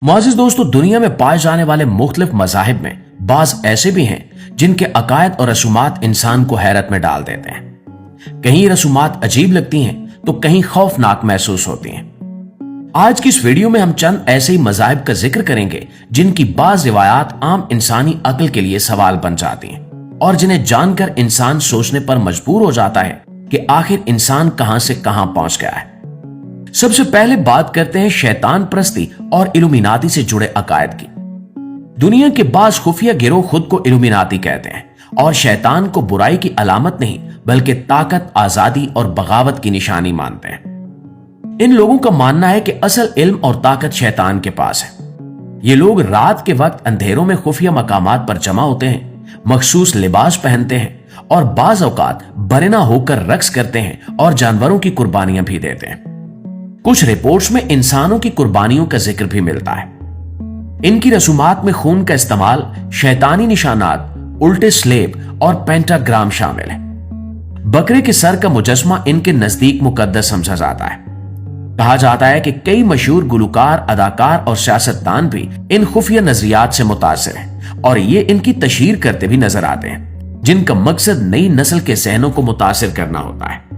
मुआज़िज़ दोस्तों, दुनिया में पाए जाने वाले मुख्तलिफ मज़ाहिब में बाज ऐसे भी हैं जिनके अकायद और रसूमात इंसान को हैरत में डाल देते हैं। कहीं रसूमात अजीब लगती हैं तो कहीं खौफनाक महसूस होती हैं। आज की इस वीडियो में हम चंद ऐसे ही मज़ाहिब का जिक्र करेंगे जिनकी बाज रिवायात आम इंसानी अक्ल के लिए सवाल बन जाती हैं और जिन्हें जानकर इंसान सोचने पर मजबूर हो जाता है कि आखिर इंसान कहां से कहां पहुंच गया है। सबसे पहले बात करते हैं शैतान परस्ती और इल्यूमिनाती से जुड़े अकायद की। दुनिया के बाज खुफिया गिरोह खुद को इल्यूमिनाती कहते हैं और शैतान को बुराई की अलामत नहीं बल्कि ताकत, आजादी और बगावत की निशानी मानते हैं। इन लोगों का मानना है कि असल इल्म और ताकत शैतान के पास है। ये लोग रात के वक्त अंधेरों में खुफिया मकामात पर जमा होते हैं, मखसूस लिबास पहनते हैं और बाज औकात बरना होकर रक्स करते हैं और जानवरों की कुर्बानियां भी देते हैं। कुछ रिपोर्ट्स में इंसानों की कुर्बानियों का जिक्र भी मिलता है। इनकी रसूमात में खून का इस्तेमाल, शैतानी निशानात, उल्टे स्लेब और पेंटाग्राम शामिल है। बकरे के सर का मुजस्मा इनके नजदीक मुकद्दस समझा जाता है। कहा जाता है कि कई मशहूर गुलकार, अदाकार और सियासतदान भी इन खुफिया नजरियात से मुतासिर हैं और ये इनकी तशहीर करते भी नजर आते हैं, जिनका मकसद नई नस्ल के जहनों को मुतासिर करना होता है।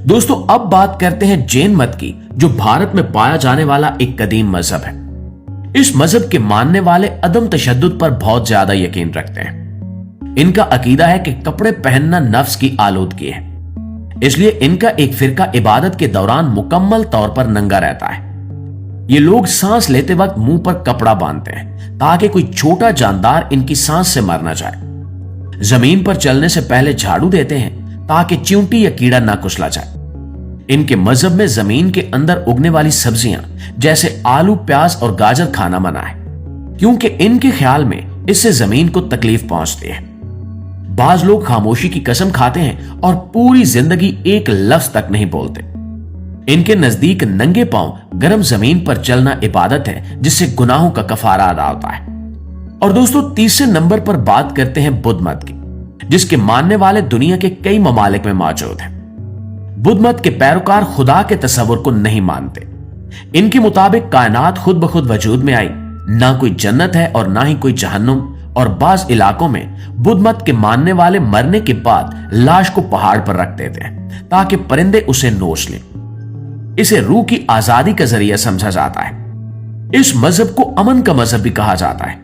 दोस्तों, अब बात करते हैं जैन मत की, जो भारत में पाया जाने वाला एक कदीम मजहब है। इस मजहब के मानने वाले अदम तशद्दुद पर बहुत ज्यादा यकीन रखते हैं। इनका अकीदा है कि कपड़े पहनना नफ्स की आलूदगी है, इसलिए इनका एक फिरका इबादत के दौरान मुकम्मल तौर पर नंगा रहता है। ये लोग सांस लेते वक्त मुंह पर कपड़ा बांधते हैं ताकि कोई छोटा जानदार इनकी सांस से मर ना जाए। जमीन पर चलने से पहले झाड़ू देते हैं ताकि चींटी या कीड़ा ना कुचला जाए। इनके मजहब में जमीन के अंदर उगने वाली सब्जियां जैसे आलू, प्याज और गाजर खाना मना है, क्योंकि इनके ख्याल में इससे जमीन को तकलीफ पहुंचती है। बाज लोग खामोशी की कसम खाते हैं और पूरी जिंदगी एक लफ्ज तक नहीं बोलते। इनके नजदीक नंगे पांव गर्म जमीन पर चलना इबादत है, जिससे गुनाहों का कफारा अदा होता है। और दोस्तों, तीसरे नंबर पर बात करते हैं बुद्ध मत की, जिसके मानने वाले दुनिया के कई ममालिक में मौजूद हैं। बुद्ध मत के पैरोकार खुदा के तस्वुर को नहीं मानते। इनके मुताबिक कायनात खुद ब खुद वजूद में आई, ना कोई जन्नत है और ना ही कोई जहन्नुम। और बाज इलाकों में बुद्ध मत के मानने वाले मरने के बाद लाश को पहाड़ पर रख देते हैं ताकि परिंदे उसे नोच लें। इसे रूह की आजादी का जरिया समझा जाता है। इस मजहब को अमन का मजहब भी कहा जाता है,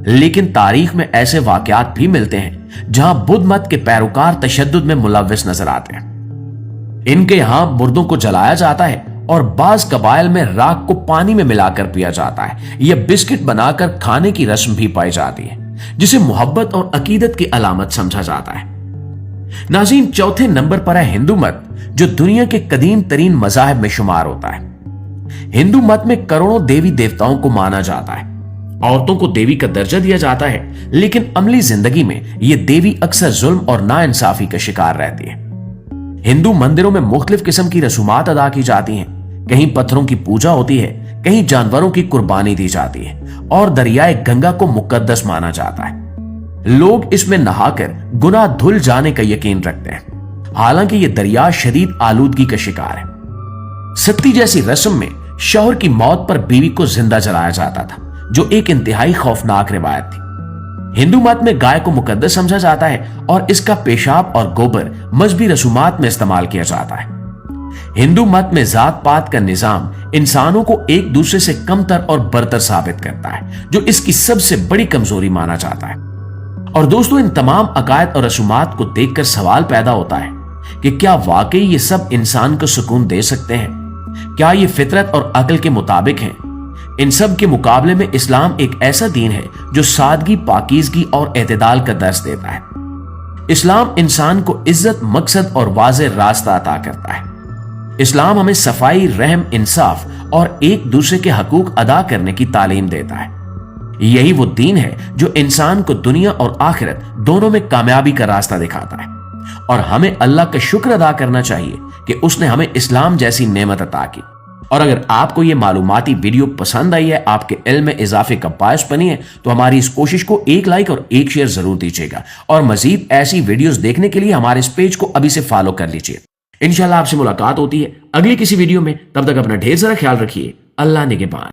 लेकिन तारीख में ऐसे वाकयात भी मिलते हैं जहां बुद्ध मत के पैरोकार तशद्दुद में मुलव्विस नजर आते हैं। इनके यहां मुर्दों को जलाया जाता है और बाज कबाइल में राख को पानी में मिलाकर पिया जाता है। यह बिस्किट बनाकर खाने की रस्म भी पाई जाती है, जिसे मोहब्बत और अकीदत की अलामत समझा जाता है। नाज़रीन, चौथे नंबर पर है हिंदू मत, जो दुनिया के कदीम तरीन मज़ाहिब में शुमार होता है। हिंदू मत में करोड़ों देवी देवताओं को माना जाता है। औरतों को देवी का दर्जा दिया जाता है, लेकिन अमली जिंदगी में यह देवी अक्सर जुल्म और नाइंसाफी का शिकार रहती है। हिंदू मंदिरों में मुख्तलिफ किस्म की रसूमात अदा की जाती हैं। कहीं पत्थरों की पूजा होती है, कहीं जानवरों की कुर्बानी दी जाती है और दरियाए गंगा को मुकद्दस माना जाता है। लोग इसमें नहाकर गुनाह धुल जाने का यकीन रखते हैं, हालांकि यह दरिया शदीद आलूदगी का शिकार है। सती जैसी रस्म में शौहर की मौत पर बीवी को जिंदा जलाया जाता था, जो एक इंतहाई खौफनाक रिवायत थी। हिंदू मत में गाय को मुकद्दस समझा जाता है और इसका पेशाब और गोबर मजहबी रसूमात में इस्तेमाल किया जाता है। हिंदू मत में जात पात का निजाम इंसानों को एक दूसरे से कमतर और बरतर साबित करता है, जो इसकी सबसे बड़ी कमजोरी माना जाता है। और दोस्तों, इन तमाम अकायद और रसूमात को देखकर सवाल पैदा होता है कि क्या वाकई ये सब इंसान को सुकून दे सकते हैं? क्या ये फितरत और अक्ल के मुताबिक हैं? इन सब के मुकाबले में इस्लाम एक ऐसा दीन है जो सादगी, पाकीज़गी और एतदाल का दर्स देता है। इस्लाम इंसान को इज्जत, मकसद और वाज़ेह रास्ता अता करता है। इस्लाम हमें सफाई, रहम, इंसाफ और एक दूसरे के हकूक अदा करने की तालीम देता है। यही वो दीन है जो इंसान को दुनिया और आखिरत दोनों में कामयाबी का रास्ता दिखाता है। और हमें अल्लाह का शुक्र अदा करना चाहिए कि उसने हमें इस्लाम जैसी नेमत अता की। और अगर आपको ये मालूमाती वीडियो पसंद आई है, आपके इल्म में इजाफे का बायस बनी है, तो हमारी इस कोशिश को एक लाइक और एक शेयर जरूर दीजिएगा। और मजीद ऐसी वीडियोस देखने के लिए हमारे इस पेज को अभी से फॉलो कर लीजिए। इंशाल्लाह आपसे मुलाकात होती है अगली किसी वीडियो में। तब तक अपना ढेर सारा ख्याल रखिए। अल्लाह निगहबान।